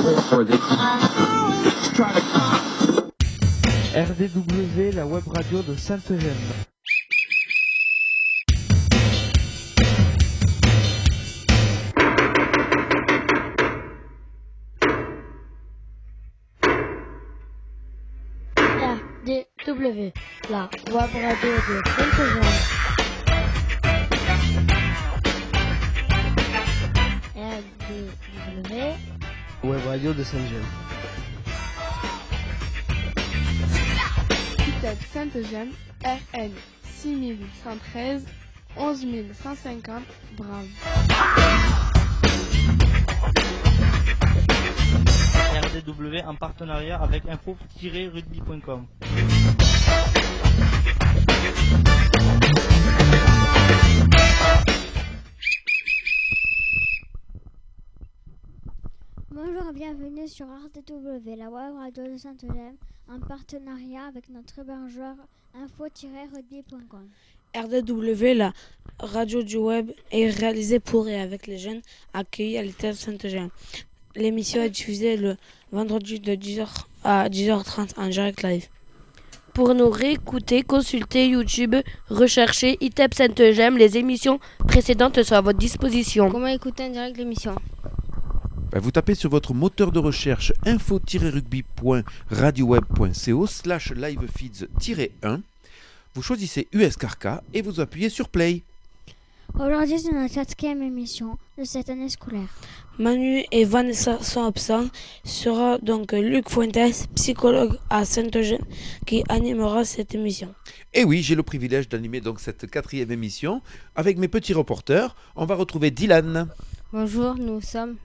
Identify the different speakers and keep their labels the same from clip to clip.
Speaker 1: RDW, la web radio de Sainte-Eugène.
Speaker 2: RDW, la web radio de Sainte-Eugène. RDW,
Speaker 1: Web radio de Sainte-Eugène.
Speaker 3: ITEP Sainte-Eugène, RN 6113 11150 Brave.
Speaker 4: RDW en partenariat avec info-rugby.com.
Speaker 2: Bonjour et bienvenue sur RDW, la web radio de Sainte-Eugène, en partenariat avec notre hébergeur info-rugby.com.
Speaker 5: RDW, la radio du web, est réalisée pour et avec les jeunes accueillis à l'ITEP Sainte-Eugène. L'émission est diffusée le vendredi de 10h à 10h30 en direct live.
Speaker 6: Pour nous réécouter, consultez YouTube, recherchez ITEP Sainte-Eugène. Les émissions précédentes sont à votre disposition.
Speaker 7: Comment écouter en direct l'émission ?
Speaker 8: Vous tapez sur votre moteur de recherche info-rugby.radioweb.co/livefeeds-1. Vous choisissez US Carca et vous appuyez sur Play.
Speaker 2: Aujourd'hui, c'est notre 4e émission de cette année scolaire.
Speaker 5: Manu et Vanessa sont absents. Sera donc Luc Fuentes, psychologue à Sainte-Eugène, qui animera cette émission.
Speaker 8: Et oui, j'ai le privilège d'animer donc cette 4e émission. Avec mes petits reporters, on va retrouver Dylan.
Speaker 7: Bonjour, nous sommes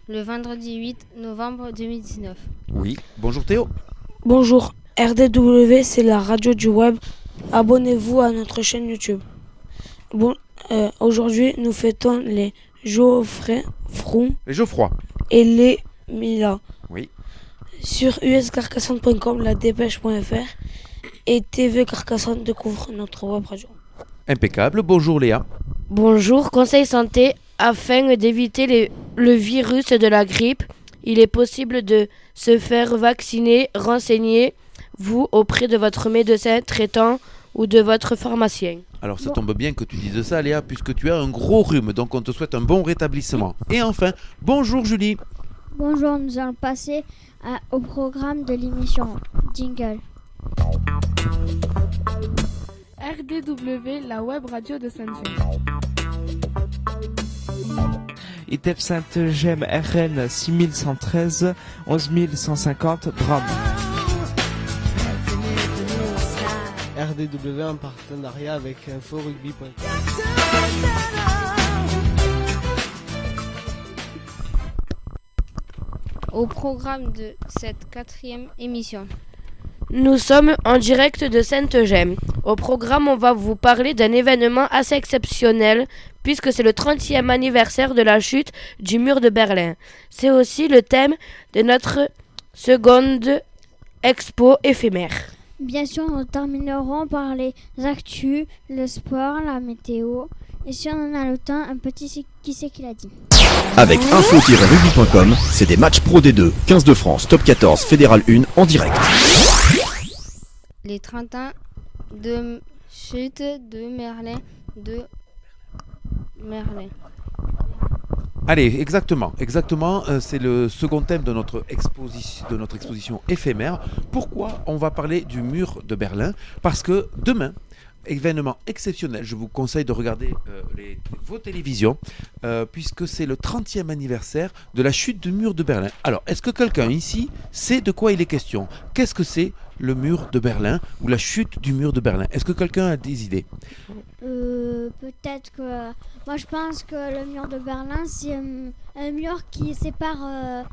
Speaker 7: le vendredi 8 novembre 2019.
Speaker 8: Oui, bonjour Théo.
Speaker 5: Bonjour, RDW, c'est la radio du web. Abonnez-vous à notre chaîne YouTube. Aujourd'hui, nous fêtons les Geoffrey Froum et les Mila.
Speaker 8: Oui.
Speaker 5: Sur uscarcassonne.com, la dépêche.fr et TV Carcassonne découvre notre web radio.
Speaker 8: Impeccable, bonjour Léa.
Speaker 6: Bonjour, Conseil Santé. Afin d'éviter le virus de la grippe, il est possible de se faire vacciner. Renseignez-vous auprès de votre médecin traitant ou de votre pharmacien.
Speaker 8: Alors ça tombe bien que tu dises ça Léa, puisque tu as un gros rhume, donc on te souhaite un bon rétablissement. Et enfin, bonjour Julie.
Speaker 2: Bonjour, nous allons passer au programme de l'émission. Jingle.
Speaker 3: RDW, la web radio de Sainte-Eugène.
Speaker 1: ITEP Sainte-Eugène, RN 6113 11150 Brave. RDW en partenariat avec info-rugby.com.
Speaker 7: Au programme de cette 4e émission.
Speaker 6: Nous sommes en direct de Sainte-Eugène. Au programme, on va vous parler d'un événement assez exceptionnel puisque c'est le 30e anniversaire de la chute du mur de Berlin. C'est aussi le thème de notre seconde expo éphémère.
Speaker 2: Bien sûr, nous terminerons par les actus, le sport, la météo. Et si on en a le temps, un petit qui c'est qui l'a dit.
Speaker 9: Avec info-rugby.com, c'est des matchs Pro D2, 15 de France, Top 14, Fédéral 1 en direct.
Speaker 7: Les 30 ans de chute de Merlin.
Speaker 8: Allez, exactement. C'est le second thème de notre exposition éphémère. Pourquoi on va parler du mur de Berlin ? Parce que demain, événement exceptionnel, je vous conseille de regarder vos télévisions, puisque c'est le 30e anniversaire de la chute du mur de Berlin. Alors, est-ce que quelqu'un ici sait de quoi il est question ? Qu'est-ce que c'est le mur de Berlin ou la chute du mur de Berlin ? Est-ce que quelqu'un a des idées ?
Speaker 2: Peut-être que... Moi, je pense que le mur de Berlin, c'est un mur qui sépare...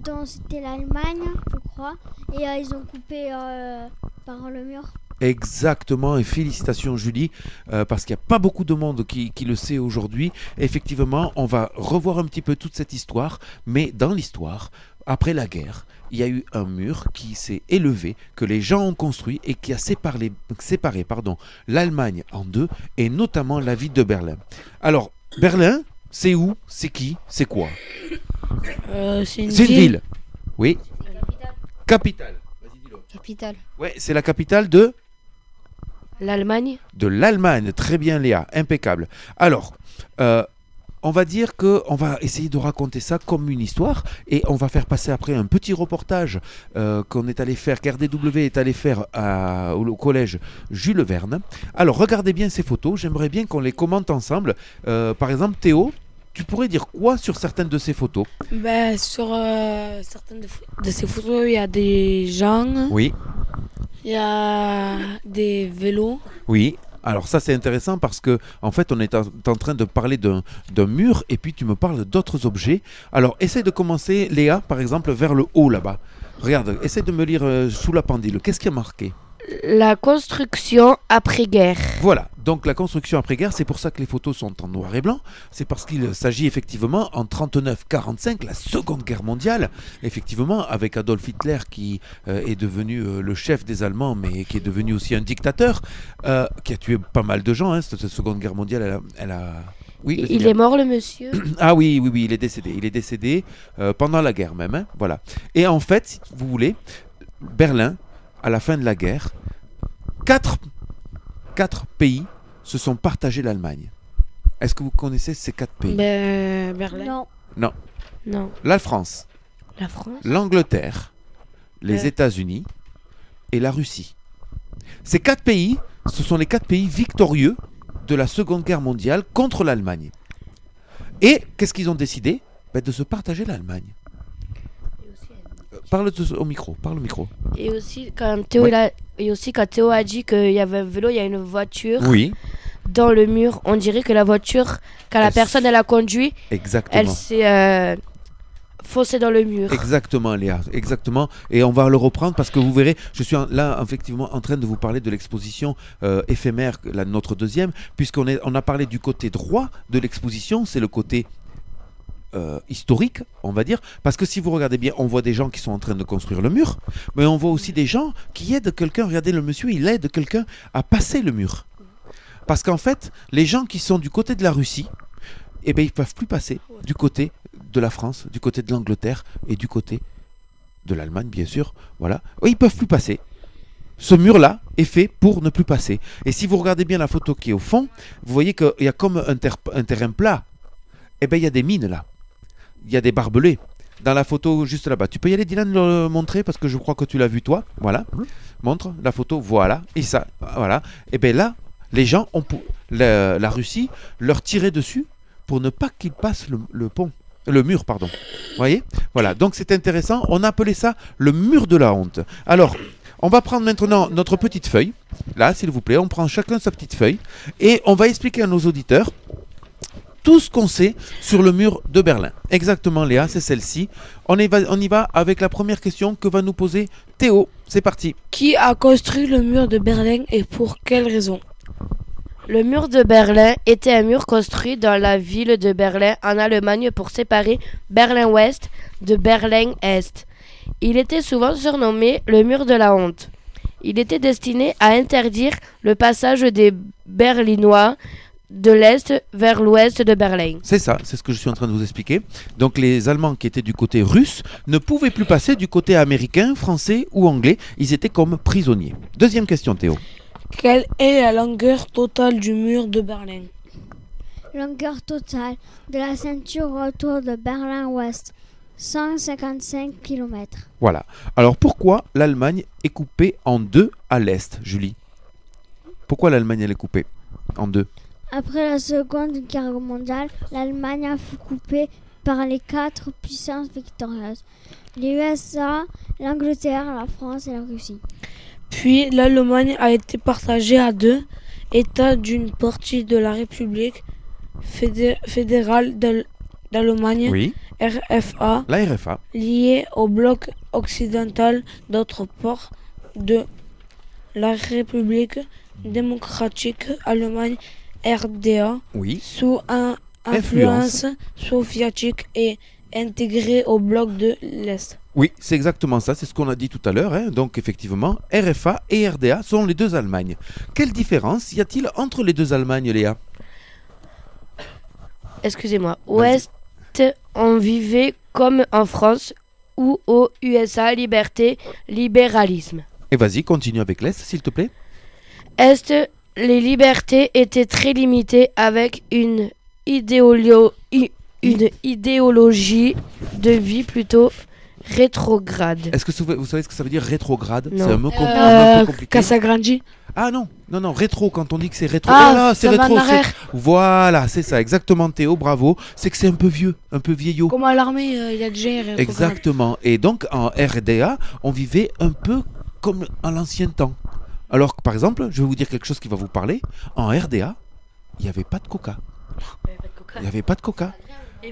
Speaker 2: dont c'était l'Allemagne, je crois. Et ils ont coupé par le mur.
Speaker 8: Exactement, et félicitations Julie, parce qu'il n'y a pas beaucoup de monde qui le sait aujourd'hui. Effectivement, on va revoir un petit peu toute cette histoire, mais dans l'histoire, après la guerre, il y a eu un mur qui s'est élevé, que les gens ont construit et qui a séparé l'Allemagne en deux, et notamment la ville de Berlin. Alors, Berlin, c'est où ? C'est qui ? C'est quoi ?
Speaker 5: C'est une
Speaker 8: C'est une ville. Oui. Capitale. Vas-y, dis-le.
Speaker 7: Capitale.
Speaker 8: Ouais, c'est la capitale de
Speaker 6: L'Allemagne.
Speaker 8: l'Allemagne. Très bien, Léa. Impeccable. Alors, on va dire qu'on va essayer de raconter ça comme une histoire et on va faire passer après un petit reportage qu'on est allé faire, qu'RDW est allé faire au collège Jules Verne. Alors, regardez bien ces photos. J'aimerais bien qu'on les commente ensemble. Par exemple, Théo, tu pourrais dire quoi sur certaines de ces photos?
Speaker 5: Ben, sur certaines de ces photos, il y a des gens,
Speaker 8: Oui.
Speaker 5: il y a des vélos.
Speaker 8: Oui, alors ça c'est intéressant parce que en fait on est en train de parler d'un mur et puis tu me parles d'autres objets. Alors essaie de commencer, Léa, par exemple, vers le haut là-bas. Regarde, essaie de me lire sous la pendule. Qu'est-ce qui a marqué?
Speaker 6: La construction après-guerre.
Speaker 8: Voilà, donc la construction après-guerre, c'est pour ça que les photos sont en noir et blanc. C'est parce qu'il s'agit effectivement en 39-45, la Seconde Guerre mondiale, effectivement avec Adolf Hitler qui est devenu le chef des Allemands, mais qui est devenu aussi un dictateur, qui a tué pas mal de gens. Hein. Cette Seconde Guerre mondiale, elle a... Oui, vas-y,
Speaker 6: Il
Speaker 8: Léa.
Speaker 6: est mort, le monsieur.
Speaker 8: Ah oui, il est décédé. Il est décédé pendant la guerre même. Hein, voilà. Et en fait, si vous voulez, Berlin, à la fin de la guerre, quatre pays se sont partagés l'Allemagne. Est-ce que vous connaissez ces 4 pays?
Speaker 5: Ben, Berlin.
Speaker 2: Non.
Speaker 6: Non.
Speaker 8: La France,
Speaker 6: La France.
Speaker 8: l'Angleterre, les États-Unis et la Russie. Ces 4 pays, ce sont les 4 pays victorieux de la Seconde Guerre mondiale contre l'Allemagne. Et qu'est-ce qu'ils ont décidé? De se partager l'Allemagne. Parle au micro, parle au micro.
Speaker 6: Et aussi, quand Théo, quand Théo a dit qu'il y avait un vélo, il y a une voiture
Speaker 8: Oui,
Speaker 6: dans le mur. On dirait que la voiture, quand la personne elle a conduit,
Speaker 8: exactement.
Speaker 6: elle s'est foncée dans le mur.
Speaker 8: Exactement, Léa, exactement. Et on va le reprendre parce que vous verrez, je suis là effectivement en train de vous parler de l'exposition éphémère, notre deuxième, puisqu'on a parlé du côté droit de l'exposition, c'est le côté historique, on va dire, parce que si vous regardez bien, on voit des gens qui sont en train de construire le mur, mais on voit aussi des gens qui aident quelqu'un. Regardez, le monsieur, il aide quelqu'un à passer le mur. Parce qu'en fait, les gens qui sont du côté de la Russie, eh ben, ils ne peuvent plus passer du côté de la France, du côté de l'Angleterre et du côté de l'Allemagne, bien sûr. Voilà. Ils ne peuvent plus passer. Ce mur-là est fait pour ne plus passer. Et si vous regardez bien la photo qui est au fond, vous voyez qu'il y a comme un terrain plat. Eh bien, il y a des mines là. Il y a des barbelés. Dans la photo juste là-bas. Tu peux y aller, Dylan, le montrer parce que je crois que tu l'as vu toi. Voilà. Montre la photo. Voilà. Et ça. Voilà. Et bien là, les gens ont la Russie leur tirait dessus pour ne pas qu'ils passent le pont. Le mur, pardon. Vous voyez? Voilà. Donc c'est intéressant. On a appelé ça le mur de la honte. Alors, on va prendre maintenant notre petite feuille. Là, s'il vous plaît. On prend chacun sa petite feuille. Et on va expliquer à nos auditeurs tout ce qu'on sait sur le mur de Berlin. Exactement, Léa, c'est celle-ci. On y va avec la première question que va nous poser Théo. C'est parti.
Speaker 5: Qui a construit le mur de Berlin et pour quelle raison?
Speaker 6: Le mur de Berlin était un mur construit dans la ville de Berlin en Allemagne pour séparer Berlin-Ouest de Berlin-Est. Il était souvent surnommé le mur de la honte. Il était destiné à interdire le passage des Berlinois de l'Est vers l'Ouest de Berlin.
Speaker 8: C'est ça, c'est ce que je suis en train de vous expliquer. Donc les Allemands qui étaient du côté russe ne pouvaient plus passer du côté américain, français ou anglais. Ils étaient comme prisonniers. Deuxième question, Théo.
Speaker 5: Quelle est la longueur totale du mur de Berlin?
Speaker 2: Longueur totale de la ceinture autour de Berlin-Ouest, 155 km.
Speaker 8: Voilà. Alors pourquoi l'Allemagne est coupée en deux à l'Est, Julie? Pourquoi l'Allemagne elle est coupée en deux?
Speaker 2: Après la Seconde Guerre mondiale, l'Allemagne a fut coupée par les 4 puissances victorieuses. Les USA, l'Angleterre, la France et la Russie.
Speaker 5: Puis l'Allemagne a été partagée à 2 États d'une partie de la République fédérale d'Allemagne,
Speaker 8: Oui,
Speaker 5: RFA,
Speaker 8: la RFA.
Speaker 5: liée au bloc occidental, d'autre part de la République démocratique allemande, RDA,
Speaker 8: Oui,
Speaker 5: sous influence soviétique et intégrée au bloc de l'Est.
Speaker 8: oui, c'est exactement ça, c'est ce qu'on a dit tout à l'heure. Hein. Donc effectivement, RFA et RDA sont les deux Allemagnes. Quelle différence y a-t-il entre les deux Allemagnes, Léa?
Speaker 6: Excusez-moi. Ouest, Est, on vivait comme en France ou aux USA, liberté, libéralisme.
Speaker 8: Et vas-y, continue avec l'Est, s'il te plaît.
Speaker 6: Est, les libertés étaient très limitées avec une idéologie de vie plutôt rétrograde.
Speaker 8: Est-ce que vous savez ce que ça veut dire rétrograde?
Speaker 6: Non.
Speaker 8: C'est un mot un peu compliqué.
Speaker 5: Casagrandi.
Speaker 8: Ah non, rétro, quand on dit que c'est rétro.
Speaker 5: Ah,
Speaker 8: Oh là, c'est
Speaker 5: ça va
Speaker 8: rétro.
Speaker 5: en arrière.
Speaker 8: Voilà, c'est ça, exactement Théo, bravo. C'est que c'est un peu vieux, un peu vieillot.
Speaker 5: Comme à l'armée, il y a déjà un
Speaker 8: Exactement. Et donc en RDA, on vivait un peu comme à l'ancien temps. Alors que par exemple, je vais vous dire quelque chose qui va vous parler. En RDA, il n'y avait pas de coca. Il n'y avait pas de coca.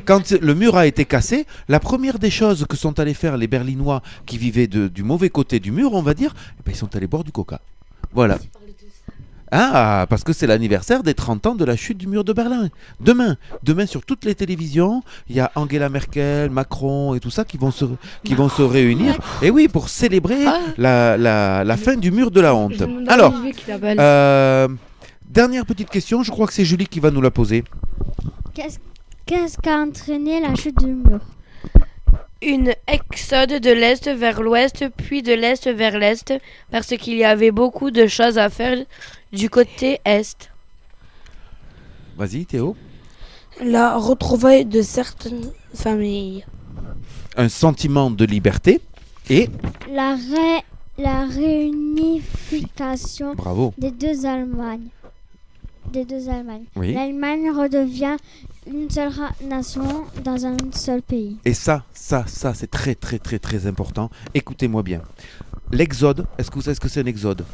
Speaker 8: Quand le mur a été cassé, la première des choses que sont allés faire les Berlinois qui vivaient du mauvais côté du mur, on va dire, eh ben, ils sont allés boire du coca. Voilà. Ah, parce que c'est l'anniversaire des 30 ans de la chute du mur de Berlin. Demain sur toutes les télévisions, il y a Angela Merkel, Macron et tout ça qui vont se réunir. Et oui, pour célébrer la fin du mur de la honte. Alors, dernière petite question, je crois que c'est Julie qui va nous la poser.
Speaker 2: Qu'est-ce qui a entraîné la chute du mur?
Speaker 6: Une exode de l'Est vers l'Ouest, puis de l'Est vers l'Est, parce qu'il y avait beaucoup de choses à faire du côté Est.
Speaker 8: Vas-y, Théo.
Speaker 5: La retrouvaille de certaines familles.
Speaker 8: Un sentiment de liberté et...
Speaker 2: La réunification
Speaker 8: Bravo.
Speaker 2: des deux Allemagnes.
Speaker 8: Oui.
Speaker 2: L'Allemagne redevient une seule nation dans un seul pays.
Speaker 8: Et ça, c'est très, très, très, très important. Écoutez-moi bien. L'exode, est-ce que vous savez ce que c'est un exode?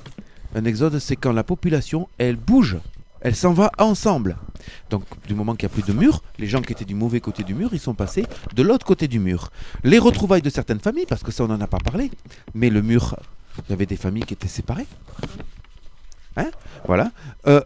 Speaker 8: Un exode, c'est quand la population, elle bouge. Elle s'en va ensemble. Donc, du moment qu'il n'y a plus de mur, les gens qui étaient du mauvais côté du mur, ils sont passés de l'autre côté du mur. Les retrouvailles de certaines familles, parce que ça, on n'en a pas parlé, mais le mur, il y avait des familles qui étaient séparées. Hein, voilà.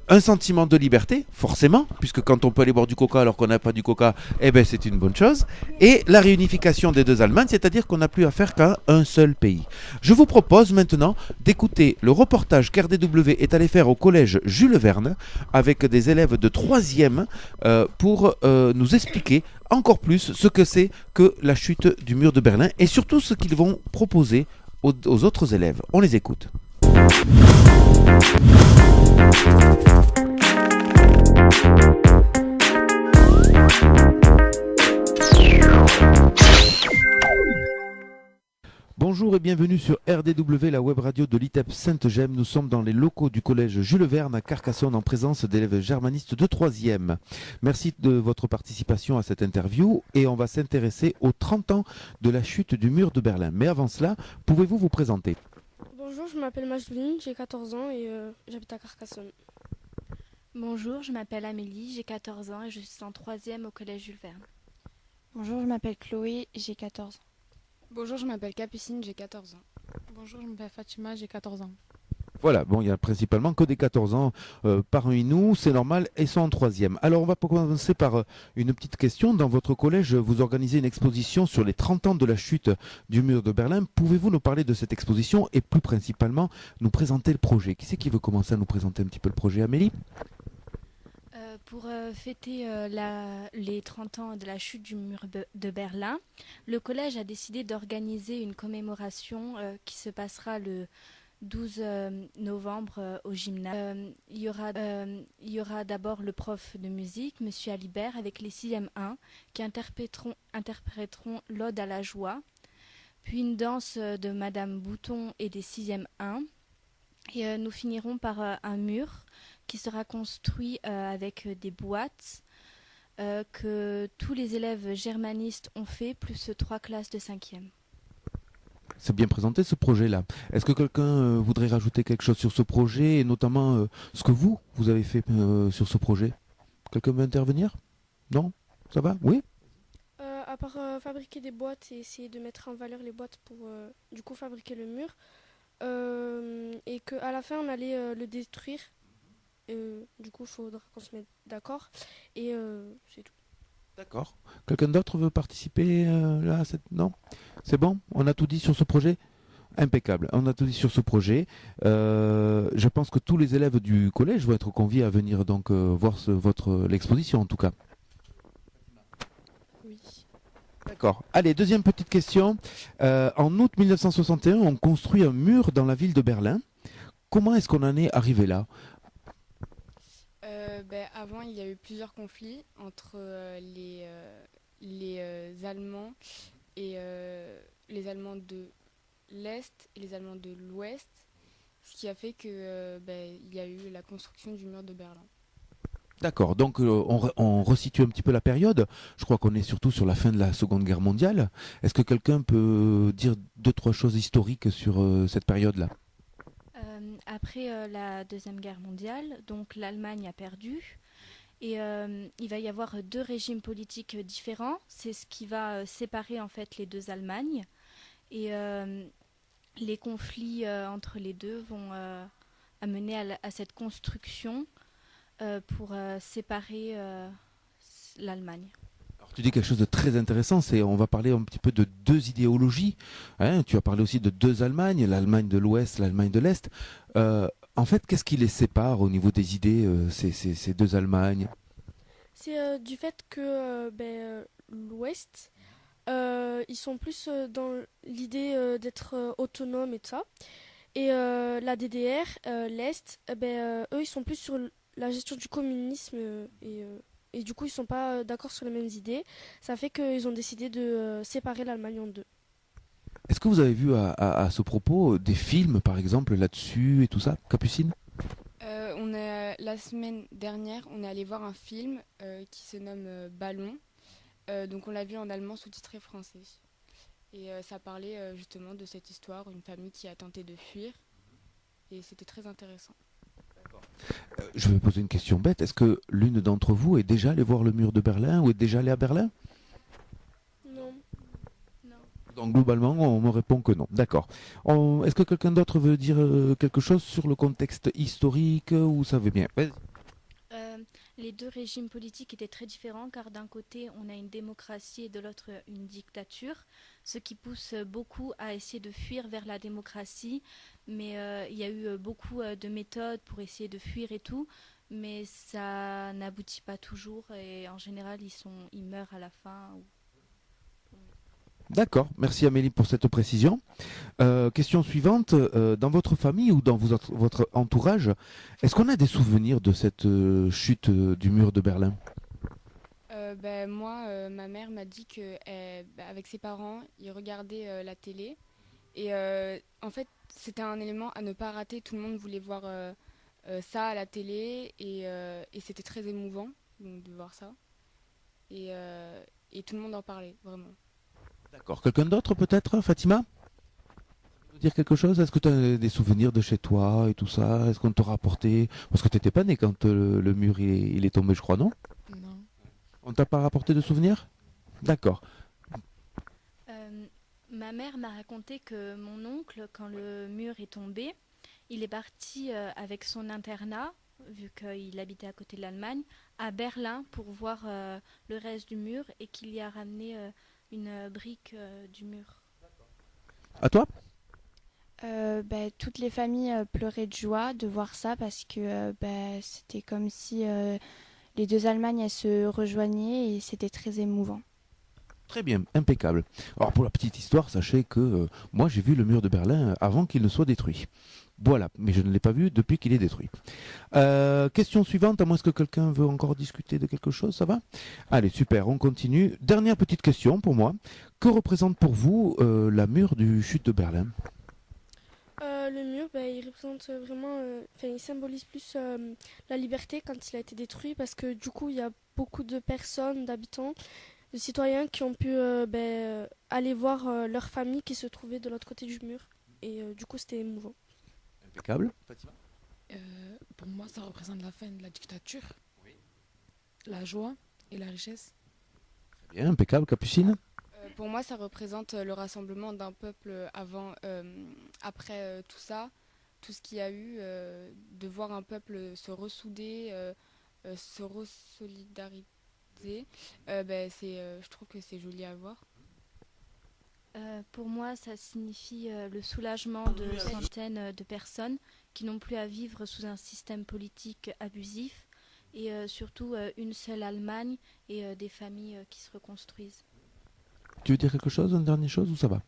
Speaker 8: Un sentiment de liberté, forcément, puisque quand on peut aller boire du coca alors qu'on n'a pas du coca, eh ben c'est une bonne chose. Et la réunification des deux Allemagnes, c'est-à-dire qu'on n'a plus affaire qu'à un seul pays. Je vous propose maintenant d'écouter le reportage qu'RDW est allé faire au collège Jules Verne avec des élèves de 3e pour nous expliquer encore plus ce que c'est que la chute du mur de Berlin et surtout ce qu'ils vont proposer aux autres élèves. On les écoute. Bonjour et bienvenue sur RDW, la web radio de l'ITEP Sainte-Gemme. Nous sommes dans les locaux du collège Jules Verne à Carcassonne en présence d'élèves germanistes de 3e. Merci de votre participation à cette interview et on va s'intéresser aux 30 ans de la chute du mur de Berlin. Mais avant cela, pouvez-vous vous présenter?
Speaker 3: Bonjour, je m'appelle Majouline, j'ai 14 ans et j'habite à Carcassonne.
Speaker 10: Bonjour, je m'appelle Amélie, j'ai 14 ans et je suis en 3e au collège Jules Verne.
Speaker 11: Bonjour, je m'appelle Chloé, j'ai 14 ans.
Speaker 12: Bonjour, je m'appelle Capucine, j'ai 14 ans.
Speaker 13: Bonjour, je m'appelle Fatima, j'ai 14 ans.
Speaker 8: Voilà, bon, il y a principalement que des 14 ans parmi nous, c'est normal, et sont en 3e. Alors, on va commencer par une petite question. Dans votre collège, vous organisez une exposition sur les 30 ans de la chute du mur de Berlin. Pouvez-vous nous parler de cette exposition et plus principalement nous présenter le projet? Qui c'est qui veut commencer à nous présenter un petit peu le projet, Amélie?
Speaker 10: Pour fêter les 30 ans de la chute du mur de Berlin, le collège a décidé d'organiser une commémoration qui se passera le 12 novembre au gymnase. Il y aura d'abord le prof de musique, Monsieur Alibert, avec les 6e 1 qui interpréteront l'Ode à la joie, puis une danse de Madame Bouton et des 6e 1. Et nous finirons par un mur qui sera construit avec des boîtes que tous les élèves germanistes ont fait, plus 3 classes de 5e.
Speaker 8: C'est bien présenté ce projet-là. Est-ce que quelqu'un voudrait rajouter quelque chose sur ce projet et notamment ce que vous avez fait sur ce projet? Quelqu'un veut intervenir? Non? Ça va? Oui?
Speaker 3: À part fabriquer des boîtes et essayer de mettre en valeur les boîtes pour du coup fabriquer le mur, et qu'à la fin on allait le détruire. Du coup, il faudra qu'on se mette d'accord. Et c'est tout.
Speaker 8: D'accord. Quelqu'un d'autre veut participer là? Non? C'est bon? On a tout dit sur ce projet? Impeccable. On a tout dit sur ce projet. Je pense que tous les élèves du collège vont être conviés à venir donc voir l'exposition en tout cas.
Speaker 3: Oui.
Speaker 8: D'accord. Allez, deuxième petite question. En août 1961, on construit un mur dans la ville de Berlin. Comment est-ce qu'on en est arrivé là?
Speaker 12: Avant, il y a eu plusieurs conflits entre les Allemands et les Allemands de l'Est et les Allemands de l'Ouest, ce qui a fait que il y a eu la construction du mur de Berlin.
Speaker 8: D'accord, donc on resitue un petit peu la période. Je crois qu'on est surtout sur la fin de la Seconde Guerre mondiale. Est-ce que quelqu'un peut dire deux, trois choses historiques sur cette période-là?
Speaker 10: Après la Deuxième Guerre mondiale, donc l'Allemagne a perdu et il va y avoir deux régimes politiques différents. C'est ce qui va séparer en fait les deux Allemagnes et les conflits entre les deux vont amener à cette construction pour séparer l'Allemagne.
Speaker 8: Alors, tu dis quelque chose de très intéressant, c'est on va parler un petit peu de deux idéologies. Hein, tu as parlé aussi de deux Allemagnes, l'Allemagne de l'Ouest, l'Allemagne de l'Est. En fait, qu'est-ce qui les sépare au niveau des idées, ces deux Allemagnes?
Speaker 3: C'est du fait que l'Ouest, ils sont plus dans l'idée d'être autonomes et tout ça. Et la DDR, l'Est, eux, ils sont plus sur la gestion du communisme et du coup, ils sont pas d'accord sur les mêmes idées. Ça fait qu'ils ont décidé de séparer l'Allemagne en deux.
Speaker 8: Est-ce que vous avez vu à ce propos des films, par exemple, là-dessus et tout ça, Capucine?
Speaker 12: La semaine dernière, on est allé voir un film qui se nomme Ballon. Donc on l'a vu en allemand sous-titré français. Et ça parlait justement de cette histoire, une famille qui a tenté de fuir. Et c'était très intéressant.
Speaker 8: Je vais poser une question bête. Est-ce que l'une d'entre vous est déjà allée voir le mur de Berlin ou est déjà allée à Berlin?
Speaker 3: Non.
Speaker 8: Donc globalement, on me répond que non. D'accord. Est-ce que quelqu'un d'autre veut dire quelque chose sur le contexte historique ou vous savez bien? Vas-y.
Speaker 10: Les deux régimes politiques étaient très différents car d'un côté on a une démocratie et de l'autre une dictature, ce qui pousse beaucoup à essayer de fuir vers la démocratie, mais il y a eu beaucoup de méthodes pour essayer de fuir et tout, mais ça n'aboutit pas toujours et en général ils meurent à la fin.
Speaker 8: D'accord. Merci Amélie pour cette précision. Question suivante. Dans votre famille ou dans votre entourage, est-ce qu'on a des souvenirs de cette chute du mur de Berlin?
Speaker 12: Moi, ma mère m'a dit que avec ses parents, ils regardaient la télé. Et en fait, c'était un élément à ne pas rater. Tout le monde voulait voir ça à la télé. Et c'était très émouvant donc, de voir ça. Et tout le monde en parlait, vraiment.
Speaker 8: D'accord. Quelqu'un d'autre peut-être, Fatima? Tu veux dire quelque chose? Est-ce que tu as des souvenirs de chez toi et tout ça? Est-ce qu'on t'aura rapporté? Parce que tu n'étais pas né quand le mur il est tombé, je crois, non?
Speaker 13: Non.
Speaker 8: On t'a pas rapporté de souvenirs? D'accord.
Speaker 10: Ma mère m'a raconté que mon oncle, quand le mur est tombé, il est parti avec son internat, vu qu'il habitait à côté de l'Allemagne, à Berlin pour voir le reste du mur et qu'il y a ramené une brique du mur.
Speaker 8: À toi?
Speaker 11: Toutes les familles pleuraient de joie de voir ça parce que c'était comme si les deux Allemagnes elles se rejoignaient et c'était très émouvant.
Speaker 8: Très bien, impeccable. Alors pour la petite histoire, sachez que moi j'ai vu le mur de Berlin avant qu'il ne soit détruit. Voilà, mais je ne l'ai pas vu depuis qu'il est détruit. Question suivante, à moins que quelqu'un veut encore discuter de quelque chose, ça va? Allez, super, on continue. Dernière petite question pour moi. Que représente pour vous la mur du chute de Berlin?
Speaker 3: Le mur, il représente vraiment, il symbolise plus la liberté quand il a été détruit parce que du coup, il y a beaucoup de personnes, d'habitants, de citoyens qui ont pu aller voir leur famille qui se trouvait de l'autre côté du mur. Et du coup, c'était émouvant.
Speaker 8: Impeccable. Fatima?
Speaker 13: Pour moi, ça représente la fin de la dictature, la joie et la richesse.
Speaker 8: Très bien, impeccable. Capucine?
Speaker 12: Pour moi, ça représente le rassemblement d'un peuple après tout ça, tout ce qu'il y a eu, de voir un peuple se ressouder, se resolidariser. Je trouve que c'est joli à voir.
Speaker 10: Pour moi, ça signifie le soulagement de centaines de personnes qui n'ont plus à vivre sous un système politique abusif et surtout une seule Allemagne et des familles qui se reconstruisent.
Speaker 8: Tu veux dire quelque chose, une dernière chose, ou ça va?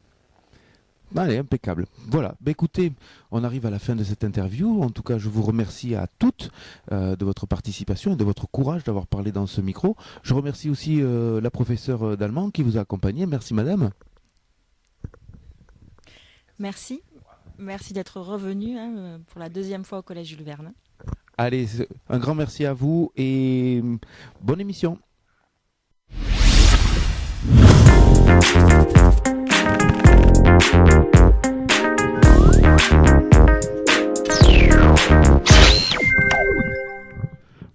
Speaker 8: Allez, impeccable. Voilà. Écoutez, on arrive à la fin de cette interview. En tout cas, je vous remercie à toutes de votre participation et de votre courage d'avoir parlé dans ce micro. Je remercie aussi la professeure d'allemand qui vous a accompagné. Merci, madame.
Speaker 14: Merci. Merci d'être revenu pour la 2e fois au Collège Jules Verne.
Speaker 8: Allez, un grand merci à vous et bonne émission.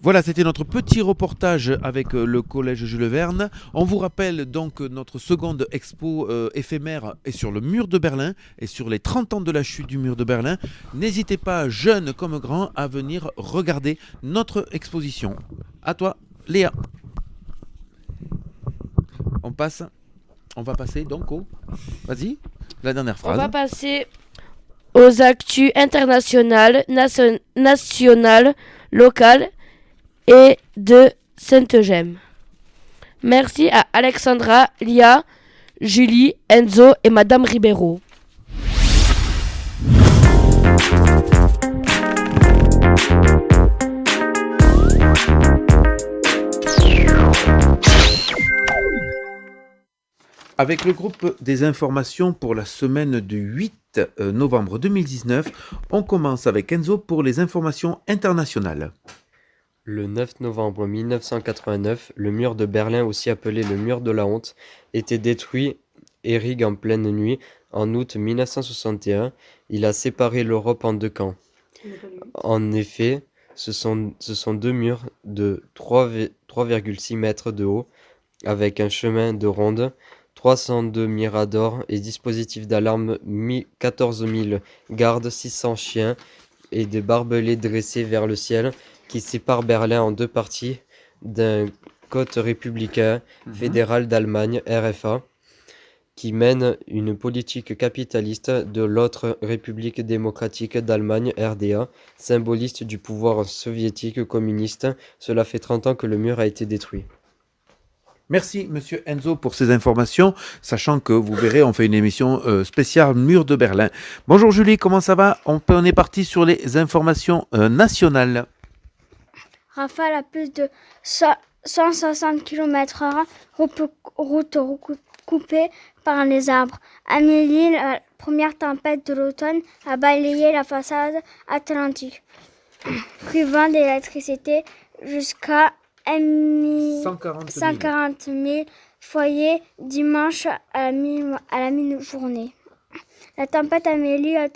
Speaker 8: Voilà, c'était notre petit reportage avec le Collège Jules Verne. On vous rappelle donc notre seconde expo éphémère est sur le mur de Berlin et sur les 30 ans de la chute du mur de Berlin. N'hésitez pas, jeunes comme grands, à venir regarder notre exposition. À toi, Léa. On va passer donc au... Vas-y, la dernière phrase.
Speaker 6: On va passer aux actus internationales, nationales, locales et de Sainte-Gemme. Merci à Alexandra, Lia, Julie, Enzo et Madame Ribeiro.
Speaker 8: Avec le groupe des informations pour la semaine du 8 novembre 2019, on commence avec Enzo pour les informations internationales.
Speaker 15: Le 9 novembre 1989, le mur de Berlin, aussi appelé le mur de la honte, était détruit, érigé en pleine nuit, en août 1961. Il a séparé l'Europe en 2 camps. En effet, ce sont 2 murs de 3,6 mètres de haut, avec un chemin de ronde, 302 miradors et dispositifs d'alarme, 14 000 gardes, 600 chiens et des barbelés dressés vers le ciel, qui sépare Berlin en 2 parties, d'un côté républicain fédéral d'Allemagne, RFA, qui mène une politique capitaliste, de l'autre République démocratique d'Allemagne, RDA, symboliste du pouvoir soviétique communiste. Cela fait 30 ans que le mur a été détruit.
Speaker 8: Merci Monsieur Enzo pour ces informations, sachant que vous verrez, on fait une émission spéciale Mur de Berlin. Bonjour Julie, comment ça va? On est parti sur les informations nationales.
Speaker 2: Rafale à plus de 160 km/h, route coupée par les arbres. Amélie, la première tempête de l'automne, a balayé la façade atlantique, privant d'électricité jusqu'à 140 000 foyers dimanche à la mi-journée. La tempête Amélie a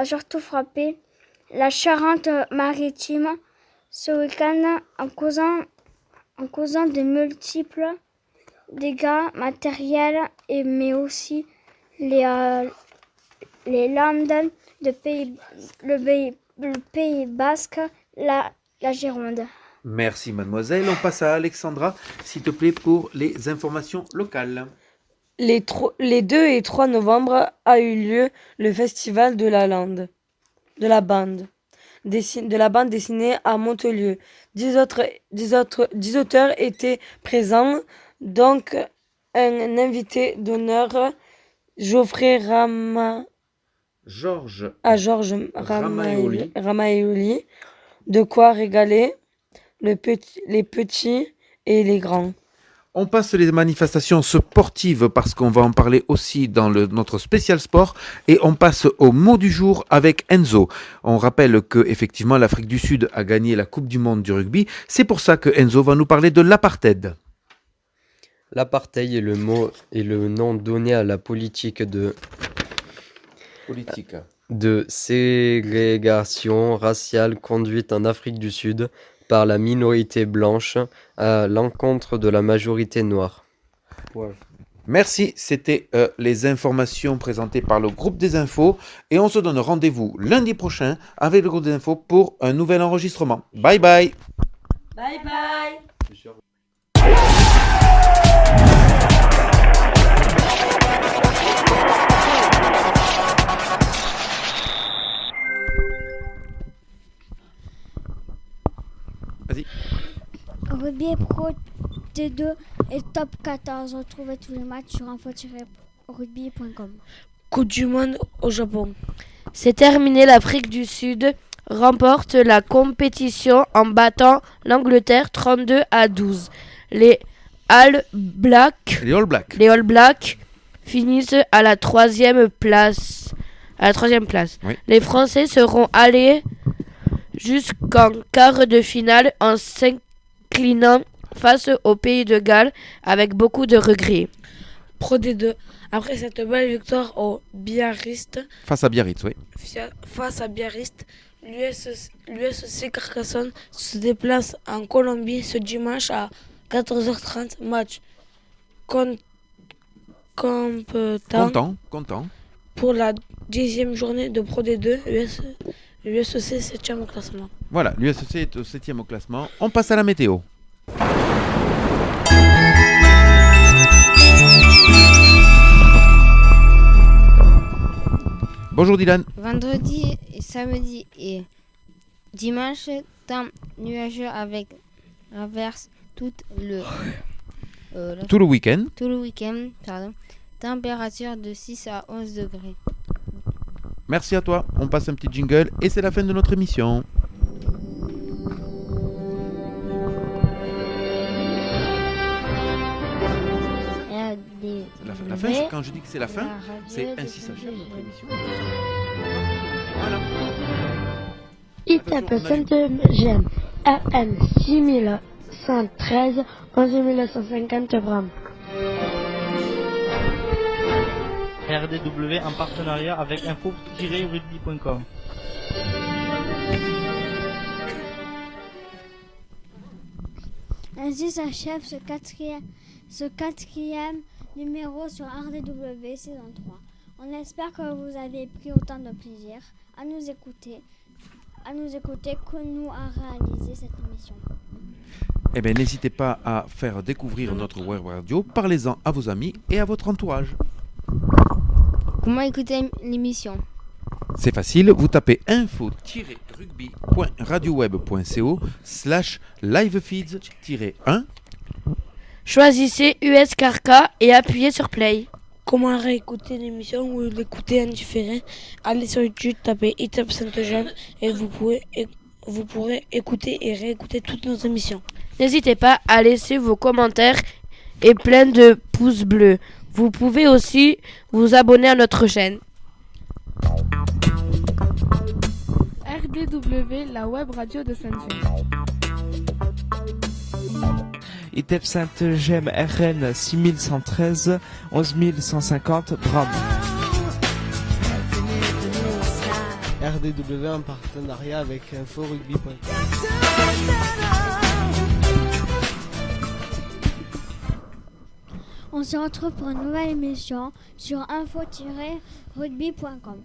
Speaker 2: surtout frappé la Charente-Maritime ce week-end en causant de multiples dégâts matériels mais aussi les Landes, le Pays Basque, la Gironde.
Speaker 8: Merci mademoiselle. On passe à Alexandra, s'il te plaît, pour les informations locales.
Speaker 5: Les 2 et 3 novembre a eu lieu le festival de la bande dessinée à Montelieu. 10 auteurs étaient présents, donc un invité d'honneur, Geoffrey Georges Ramaéoli, de quoi régaler les petits et les grands.
Speaker 8: On passe les manifestations sportives parce qu'on va en parler aussi dans notre spécial sport, et on passe au mot du jour avec Enzo. On rappelle que effectivement l'Afrique du Sud a gagné la Coupe du Monde du rugby. C'est pour ça que Enzo va nous parler de l'apartheid.
Speaker 15: L'apartheid est le nom donné à la politique de ségrégation raciale conduite en Afrique du Sud par la minorité blanche à l'encontre de la majorité noire.
Speaker 8: Ouais. Merci, c'était les informations présentées par le groupe des infos, et on se donne rendez-vous lundi prochain avec le groupe des infos pour un nouvel enregistrement. Bye bye.
Speaker 5: Bye bye.
Speaker 8: Vas-y.
Speaker 2: Rugby Pro T2 et top 14. Retrouvez tous les matchs sur info-rugby.com.
Speaker 5: Coupe du monde au Japon.
Speaker 6: C'est terminé, l'Afrique du Sud remporte la compétition en battant l'Angleterre 32-12. Les All Blacks finissent à la troisième place.
Speaker 8: Oui.
Speaker 6: Les Français seront allés jusqu'en quart de finale en s'inclinant face au pays de Galles avec beaucoup de regrets.
Speaker 5: Pro D2. Après cette belle victoire au Biarritz,
Speaker 8: Face à Biarritz, oui.
Speaker 5: l'USC Carcassonne se déplace en Colombie ce dimanche à 14h30. Match comptant pour la 10e journée de Pro D2. L'USC 7e au classement.
Speaker 8: Voilà, l'USC est au 7e au classement. On passe à la météo. Bonjour Dylan.
Speaker 7: Vendredi, samedi et dimanche, temps nuageux avec averse tout le
Speaker 8: week-end.
Speaker 7: Tout le week-end, pardon. Température de 6 à 11 degrés.
Speaker 8: Merci à toi. On passe un petit jingle et c'est la fin de notre émission. La fin, c'est quand je dis que c'est la fin, c'est ainsi s'achève notre émission. Voilà.
Speaker 16: ITEP Saint-Eugène, RN 6113, 11150 grammes.
Speaker 4: RDW en partenariat avec info-rugby.com.
Speaker 2: Ainsi s'achève ce quatrième numéro sur RDW saison 3. On espère que vous avez pris autant de plaisir à nous écouter que nous à réaliser cette émission.
Speaker 8: Eh bien, n'hésitez pas à faire découvrir notre web radio. Parlez-en à vos amis et à votre entourage.
Speaker 7: Comment écouter l'émission?
Speaker 8: C'est facile, vous tapez info-rugby.radioweb.co/livefeeds-1.
Speaker 6: Choisissez US Carca et appuyez sur Play.
Speaker 5: Comment réécouter l'émission ou l'écouter en différé? Allez sur YouTube, tapez ITEP Saint-Eugène et vous pourrez écouter et réécouter toutes nos émissions.
Speaker 6: N'hésitez pas à laisser vos commentaires et plein de pouces bleus. Vous pouvez aussi vous abonner à notre chaîne.
Speaker 3: RDW, la web radio de Saint-Eugène.
Speaker 1: ITEP Saint-Eugène RN 6113, 11150 grammes.
Speaker 17: RDW en partenariat avec info-rugby.com.
Speaker 2: On se retrouve pour une nouvelle émission sur info-rugby.com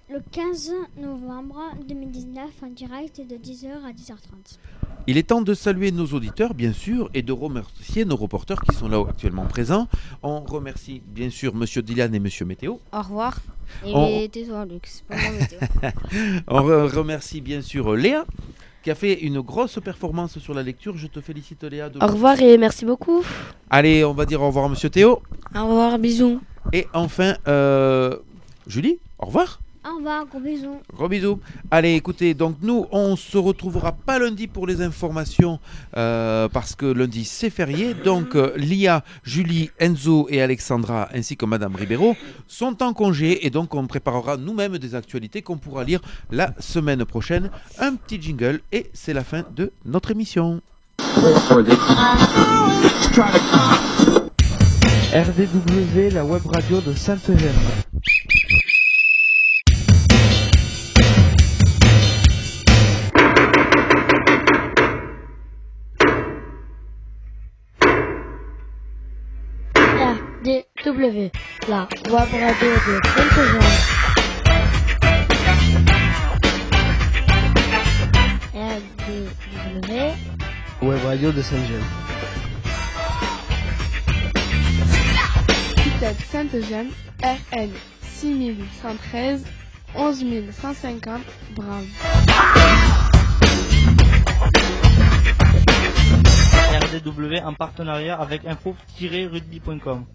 Speaker 2: le 15 novembre 2019 en direct de 10h à 10h30.
Speaker 8: Il est temps de saluer nos auditeurs, bien sûr, et de remercier nos reporters qui sont là actuellement présents. On remercie, bien sûr, Monsieur Dylan et Monsieur Météo.
Speaker 7: Au revoir. Et Luxe, pour mon météo.
Speaker 8: On remercie, bien sûr, Léa, qui a fait une grosse performance sur la lecture. Je te félicite, Léa.
Speaker 6: Au revoir et merci beaucoup.
Speaker 8: Allez, on va dire au revoir à Monsieur Théo.
Speaker 5: Au revoir, bisous.
Speaker 8: Et enfin, Julie, au revoir.
Speaker 2: Au revoir, gros bisous.
Speaker 8: Gros bisous. Allez, écoutez, donc nous, on se retrouvera pas lundi pour les informations parce que lundi, c'est férié. Donc, Lia, Julie, Enzo et Alexandra, ainsi que Madame Ribeiro, sont en congé. Et donc, on préparera nous-mêmes des actualités qu'on pourra lire la semaine prochaine. Un petit jingle et c'est la fin de notre émission.
Speaker 1: RDW, la web radio de Saint-Eugène.
Speaker 16: RDW, la web radio de Saint-Eugène. RDW,
Speaker 17: web radio de Saint-Eugène.
Speaker 3: ITEP Saint-Eugène, RN 6113, 11150 Brave.
Speaker 4: RDW en partenariat avec info-rugby.com.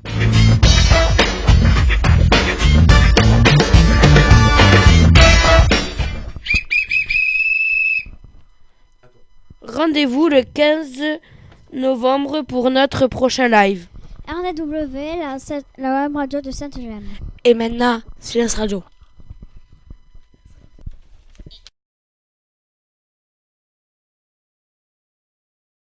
Speaker 6: Rendez-vous le 15 novembre pour notre prochain live.
Speaker 2: RDW, la web radio de Sainte-Gemme.
Speaker 5: Et maintenant, silence radio.